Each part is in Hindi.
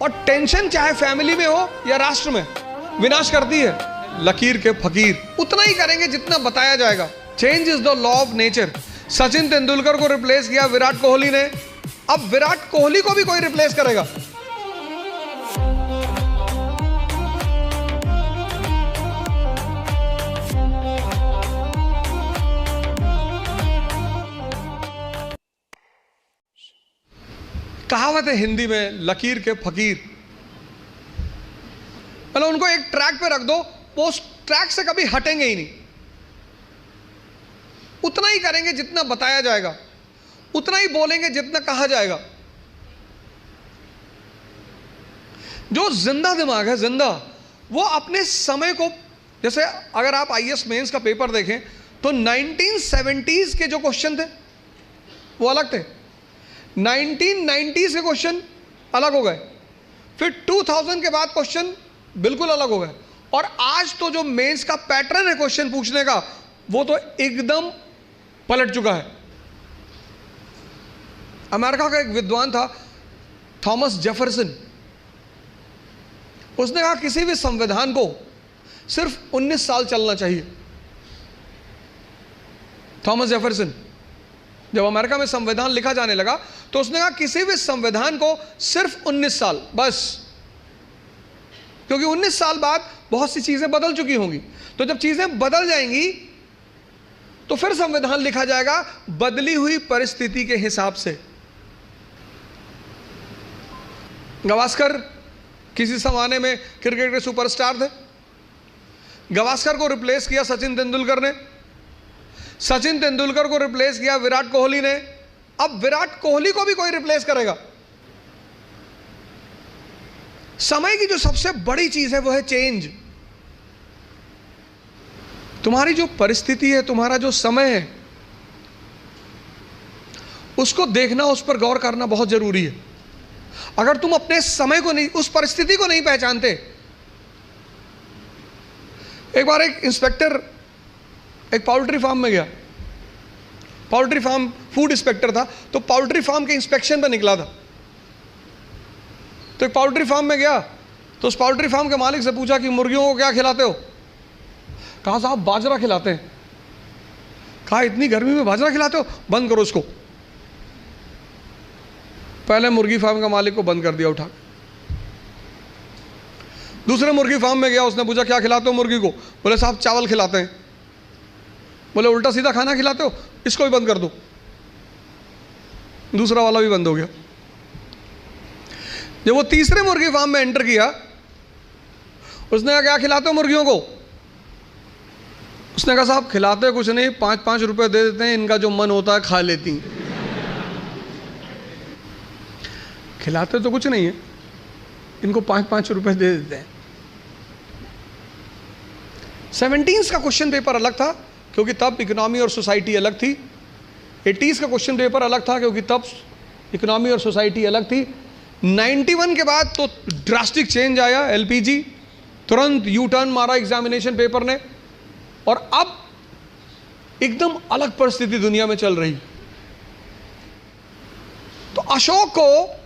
और टेंशन चाहे फैमिली में हो या राष्ट्र में, विनाश करती है लकीर के फकीर। उतना ही करेंगे जितना बताया जाएगा। Change is the law of nature. Sachin Tendulkar को रिप्लेस किया विराट कोहली ने, अब विराट कोहली को भी कोई रिप्लेस करेगा। कहावत है हिंदी में, लकीर के फकीर। मतलब उनको एक ट्रैक पे रख दो, वो उस ट्रैक से कभी हटेंगे ही नहीं। उतना ही करेंगे जितना बताया जाएगा, उतना ही बोलेंगे जितना कहा जाएगा। जो जिंदा दिमाग है, जिंदा, वो अपने समय को, जैसे अगर आप आईएएस मेंस का पेपर देखें तो 1970s के जो क्वेश्चन थे वो अलग थे, 1990s के क्वेश्चन अलग हो गए, फिर 2000 के बाद क्वेश्चन बिल्कुल अलग हो गए, और आज तो जो मेंस का पैटर्न है क्वेश्चन पूछने का वो तो एकदम पलट चुका है। अमेरिका का एक विद्वान था थॉमस जेफरसन, उसने कहा किसी भी संविधान को सिर्फ 19 साल चलना चाहिए। थॉमस जेफरसन, जब अमेरिका में संविधान लिखा जाने लगा तो उसने कहा किसी भी संविधान को सिर्फ 19 साल बस, क्योंकि 19 साल बाद बहुत सी चीजें बदल चुकी होंगी। तो जब चीजें बदल जाएंगी तो फिर संविधान लिखा जाएगा बदली हुई परिस्थिति के हिसाब से। गावस्कर किसी जमाने में क्रिकेट के सुपरस्टार थे, गावस्कर को रिप्लेस किया सचिन तेंदुलकर ने, सचिन तेंदुलकर को रिप्लेस किया विराट कोहली ने, अब विराट कोहली को भी कोई रिप्लेस करेगा। समय की जो सबसे बड़ी चीज है वो है चेंज। तुम्हारी जो परिस्थिति है, तुम्हारा जो समय है, उसको देखना, उस पर गौर करना बहुत जरूरी है। अगर तुम अपने समय को नहीं, उस परिस्थिति को नहीं पहचानते। एक बार एक इंस्पेक्टर एक पाउल्ट्री फार्म में गया, पाउल्ट्री फार्म, फूड इंस्पेक्टर था, तो पाउल्ट्री फार्म के इंस्पेक्शन पर निकला था। तो एक पाउल्ट्री फार्म में गया तो उस पाउल्ट्री फार्म के मालिक से पूछा कि मुर्गियों को क्या खिलाते हो? कहा साहब बाजरा खिलाते हैं। कहा इतनी गर्मी में बाजरा खिलाते हो, बंद करो इसको। पहले मुर्गी फार्म का मालिक को बंद कर दिया उठा। दूसरे मुर्गी फार्म में गया, उसने पूछा क्या खिलाते हो मुर्गी को? बोले साहब चावल खिलाते हैं। बोले उल्टा सीधा खाना खिलाते हो, इसको भी बंद कर दो। दूसरा वाला भी बंद हो गया। जब वो तीसरे मुर्गी फार्म में एंटर किया, उसने कहा क्या खिलाते हो मुर्गियों को? उसने कहा साहब खिलाते कुछ नहीं, 5-5 रुपए दे देते हैं, इनका जो मन होता है खा लेती हैं। खिलाते तो कुछ नहीं है, इनको 5-5 रुपए दे देते हैं। 17s का क्वेश्चन पेपर अलग था क्योंकि तब इकोनॉमी और सोसाइटी अलग थी। 80s का क्वेश्चन पेपर अलग था क्योंकि तब इकोनॉमी और सोसाइटी अलग थी। 91 के बाद तो ड्रास्टिक चेंज आया, एलपीजी, तुरंत यू टर्न मारा एग्जामिनेशन पेपर ने, और अब एकदम अलग परिस्थिति दुनिया में चल रही। तो अशोक को,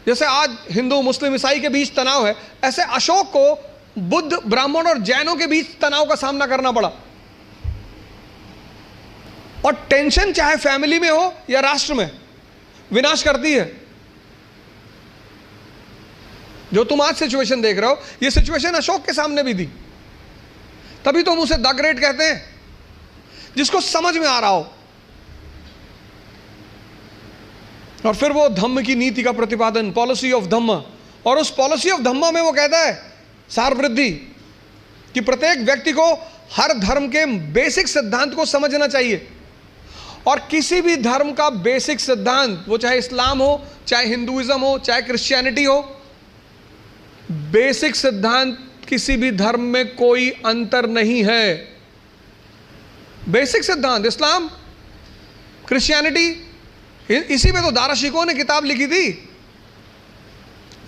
जैसे आज हिंदू मुस्लिम ईसाई के बीच तनाव है, ऐसे अशोक को बुद्ध ब्राह्मण और जैनों के बीच तनाव का सामना करना पड़ा। और टेंशन चाहे फैमिली में हो या राष्ट्र में, विनाश करती है। जो तुम आज सिचुएशन देख रहे हो, ये सिचुएशन अशोक के सामने भी थी, तभी तो हम उसे द ग्रेट कहते हैं, जिसको समझ में आ रहा हो। और फिर वो धम्म की नीति का प्रतिपादन, पॉलिसी ऑफ धम्म, और उस पॉलिसी ऑफ धम्म में वो कहता है सार वृद्धि, कि प्रत्येक व्यक्ति को हर धर्म के बेसिक सिद्धांत को समझना चाहिए। और किसी भी धर्म का बेसिक सिद्धांत, वो चाहे इस्लाम हो, चाहे हिंदुइज्म हो, चाहे क्रिश्चियनिटी हो, बेसिक सिद्धांत किसी भी धर्म में कोई अंतर नहीं है। बेसिक सिद्धांत इस्लाम, क्रिश्चियनिटी, इसी में तो दारा शिकोह ने किताब लिखी थी,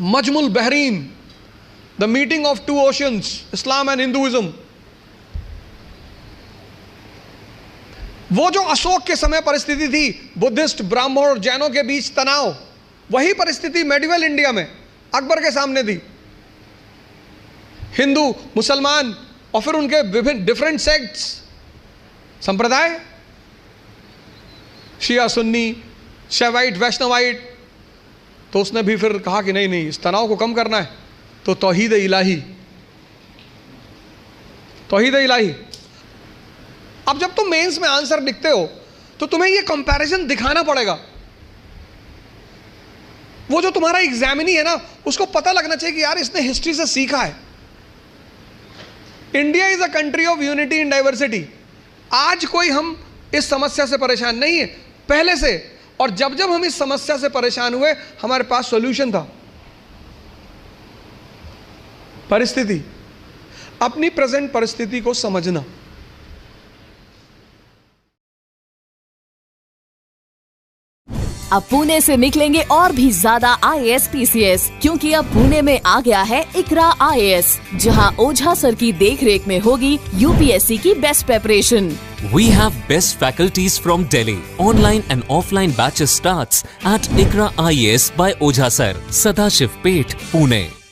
Majmaul Bahrain, the meeting of two oceans, Islam and Hinduism. वो जो अशोक के समय परिस्थिति थी, बुद्धिस्ट ब्राह्मण और जैनों के बीच तनाव, वही परिस्थिति मेडिवल इंडिया में, अकबर के सामने दी। हिंदू, मुसलमान और फिर उनके विभिन्न डिफरेंट सेक्ट्स, संप्रदाय, शिया, सुन्नी, शैवाइट, वैष्णवाइट। तो उसने भी फिर कहा कि नहीं नहीं, इस तनाव को कम करना है तो तौहीद इलाही, तौहीद इलाही। अब जब तुम मेंस में आंसर लिखते हो तो तुम्हें ये कंपैरिजन दिखाना पड़ेगा। वो जो तुम्हारा एग्जामिनी है ना, उसको पता लगना चाहिए कि यार इसने हिस्ट्री से सीखा है। India is a country of unity in diversity. आज कोई हम इस समस्या से परेशान नहीं है, पहले से। और जब जब हम इस समस्या से परेशान हुए, हमारे पास सॉल्यूशन था। परिस्थिति, अपनी प्रेजेंट परिस्थिति को समझना। अब पुणे से निकलेंगे और भी ज्यादा IAS PCS, क्योंकि अब पुणे में आ गया है इकरा IAS, जहां ओझा सर की देखरेख में होगी UPSC की best preparation. We have best faculties from Delhi. Online and offline batches starts at Ikra IAS by Ojha Sir, Sadashiv Peth, Pune.